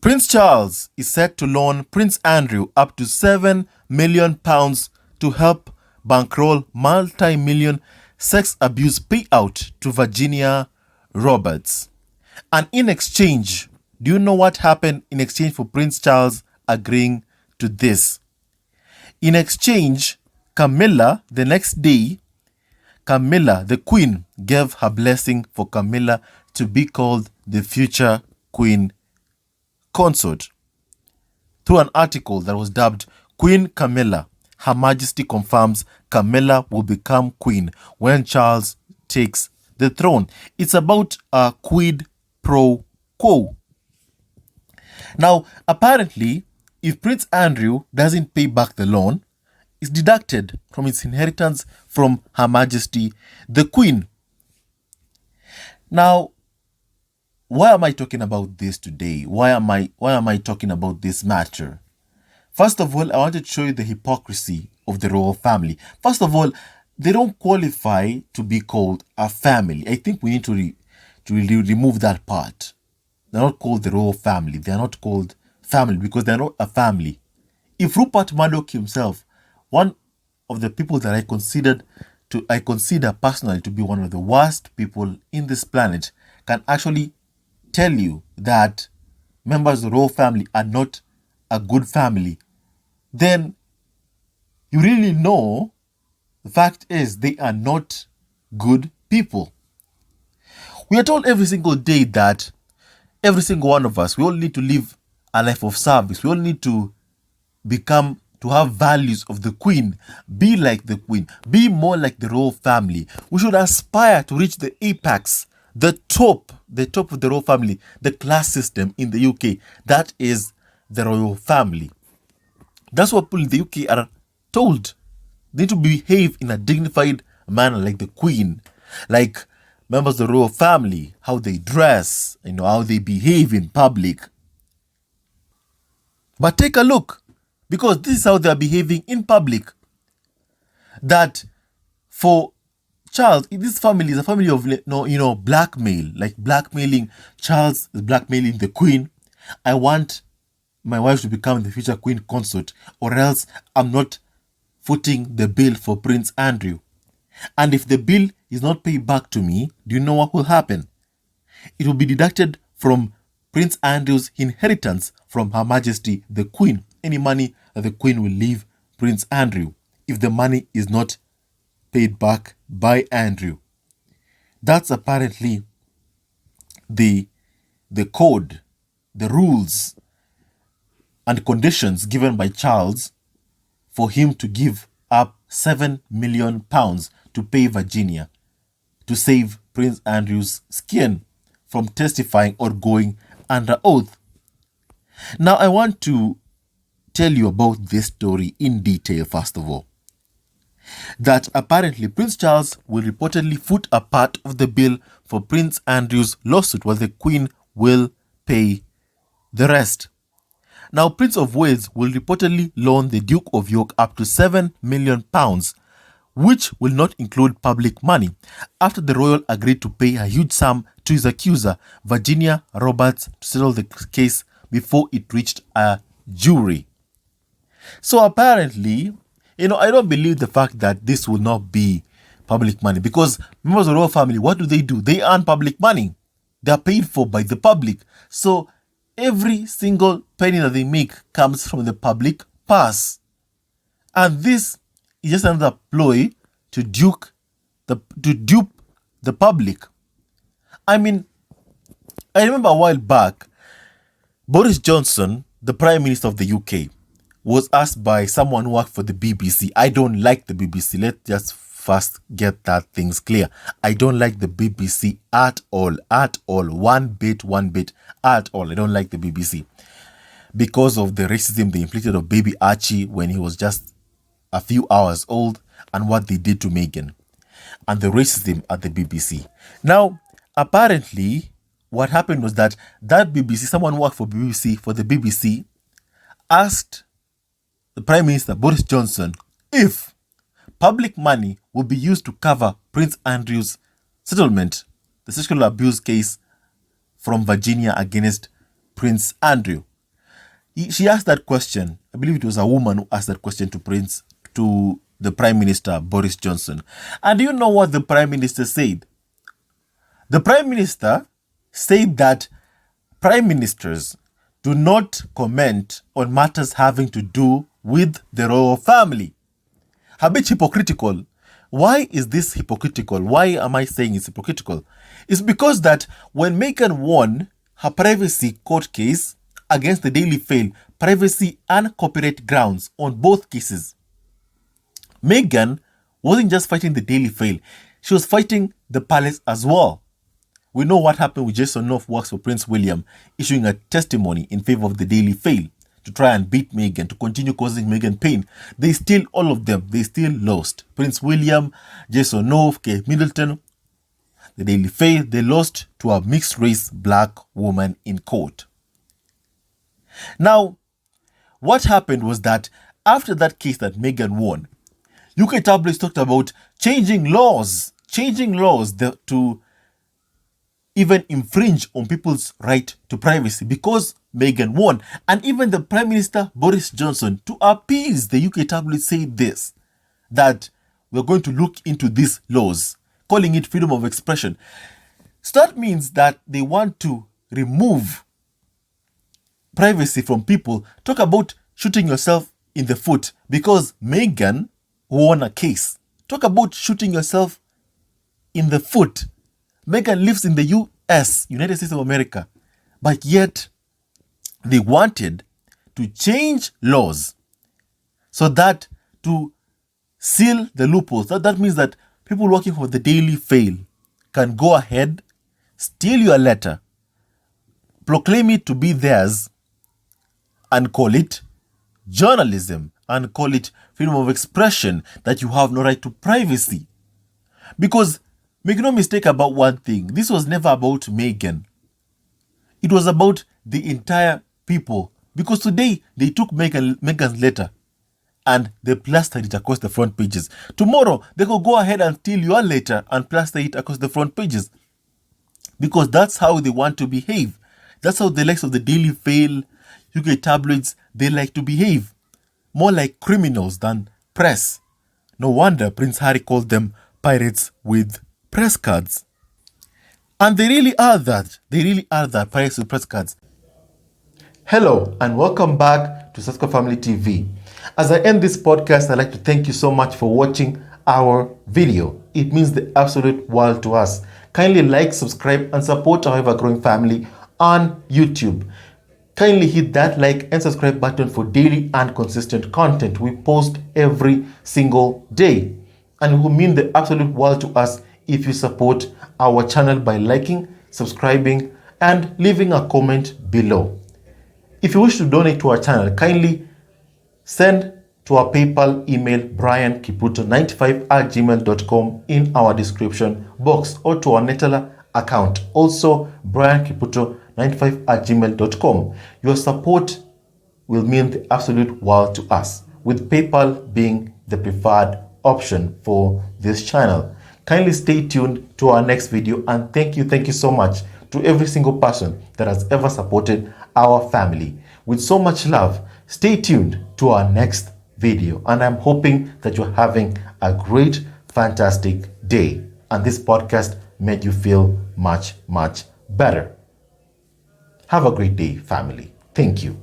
Prince Charles is set to loan Prince Andrew up to £7 million to help bankroll multi-million sex abuse payout to Virginia Roberts. And in exchange, do you know what happened in exchange for Prince Charles agreeing to this? In exchange, Camilla, the next day, Camilla, the queen, gave her blessing for Camilla to be called the future queen consort through an article that was dubbed Queen Camilla. Her Majesty confirms Camilla will become queen when Charles takes the throne. It's about a quid pro quo. Now, apparently, if Prince Andrew doesn't pay back the loan, it's deducted from its inheritance from Her Majesty the Queen. Now, why am I talking about this today? Why am I talking about this matter? First of all, I wanted to show you the hypocrisy of the royal family. First of all, they don't qualify to be called a family. I think we need to remove that part. They're not called the royal family. They're not called family because they're not a family. If Rupert Murdoch himself, one of the people that I consider personally to be one of the worst people in this planet, can actually tell you that members of the royal family are not a good family, then you really know the fact is they are not good people. We are told every single day that every single one of us, we all need to live a life of service. We all need to have values of the queen, be like the queen, be more like the royal family. We should aspire to reach the apex, the top of the royal family, the class system in the UK. That is the royal family. That's what people in the UK are told. They need to behave in a dignified manner like the queen, like members of the royal family, how they dress, how they behave in public. But take a look, because this is how they are behaving in public. That for Charles, this family is a family of blackmail, like blackmailing. Charles is blackmailing the queen. I want my wife to become the future queen consort, or else I'm not footing the bill for Prince Andrew. And if the bill is not paid back to me, do you know what will happen? It will be deducted from Prince Andrew's inheritance from Her Majesty the Queen. Any money that the Queen will leave Prince Andrew, if the money is not paid back by Andrew. That's apparently the code, the rules and conditions given by Charles for him to give up £7 million to pay Virginia to save Prince Andrew's skin from testifying or going under oath. Now, I want to tell you about this story in detail, first of all. That apparently Prince Charles will reportedly foot a part of the bill for Prince Andrew's lawsuit, while the Queen will pay the rest. Now, Prince of Wales will reportedly loan the Duke of York up to £7 million, which will not include public money, after the royal agreed to pay a huge sum to his accuser, Virginia Roberts, to settle the case before it reached a jury. So apparently, I don't believe the fact that this will not be public money, because members of the royal family, what do? They earn public money. They are paid for by the public. So every single penny that they make comes from the public purse. And this is just another ploy to dupe the public. I mean, I remember a while back, Boris Johnson, the Prime Minister of the UK, was asked by someone who worked for the BBC. I don't like the BBC. Let's just first get that things clear. I don't like the BBC at all. One bit at all. I don't like the BBC because of the racism they inflicted on baby Archie when he was just a few hours old, and what they did to Meghan, and the racism at the BBC. Now, apparently, what happened was that BBC, someone who worked for the BBC, asked the Prime Minister, Boris Johnson, if public money would be used to cover Prince Andrew's settlement, the sexual abuse case from Virginia against Prince Andrew. She asked that question. I believe it was a woman who asked that question to the Prime Minister, Boris Johnson. And do you know what the Prime Minister said? The Prime Minister said that Prime Ministers do not comment on matters having to do with the royal family. A bit hypocritical. Why is this hypocritical? Why am I saying it's hypocritical? It's because that when Meghan won her privacy court case against the Daily Mail, privacy and copyright grounds on both cases, Meghan wasn't just fighting the Daily Mail, she was fighting the palace as well. We know what happened with Jason North works for Prince William, issuing a testimony in favor of the Daily Mail to try and beat Meghan, to continue causing Meghan pain. They still, all of them, they still lost. Prince William, Jason North, Kate Middleton, the Daily Mail, they lost to a mixed race black woman in court. Now, what happened was that after that case that Meghan won, UK tabloids talked about changing laws to even infringe on people's right to privacy because Meghan won. And even the Prime Minister, Boris Johnson, to appease the UK tabloids, said this, that we're going to look into these laws, calling it freedom of expression. So that means that they want to remove privacy from people. Talk about shooting yourself in the foot because Meghan won a case. Talk about shooting yourself in the foot. Meghan lives in the US, United States of America, but yet they wanted to change laws so that to seal the loopholes. That means that people working for the Daily Mail can go ahead, steal your letter, proclaim it to be theirs, and call it journalism, and call it freedom of expression, that you have no right to privacy. Because make no mistake about one thing, this was never about Meghan. It was about the entire people. Because today, they took Meghan's letter and they plastered it across the front pages. Tomorrow, they could go ahead and steal your letter and plaster it across the front pages. Because that's how they want to behave. That's how the likes of the Daily Mail, UK tabloids, they like to behave. More like criminals than press. No wonder Prince Harry called them pirates with press cards. And they really are that. They really are that, pirates with press cards. Hello and welcome back to Sussex Family TV. As I end this podcast, I'd like to thank you so much for watching our video. It means the absolute world to us. Kindly like, subscribe, and support our ever-growing family on YouTube. Kindly hit that like and subscribe button for daily and consistent content we post every single day. And it will mean the absolute world to us if you support our channel by liking, subscribing, and leaving a comment below. If you wish to donate to our channel, kindly send to our PayPal email briankiputo95@gmail.com in our description box, or to our Netala account, also briankiputo95@gmail.com. Your support will mean the absolute world to us, with PayPal being the preferred option for this channel. Kindly stay tuned to our next video, and thank you so much to every single person that has ever supported our family. With so much love, stay tuned to our next video, and I'm hoping that you're having a great, fantastic day, and this podcast made you feel much better. Have a great day, family. Thank you.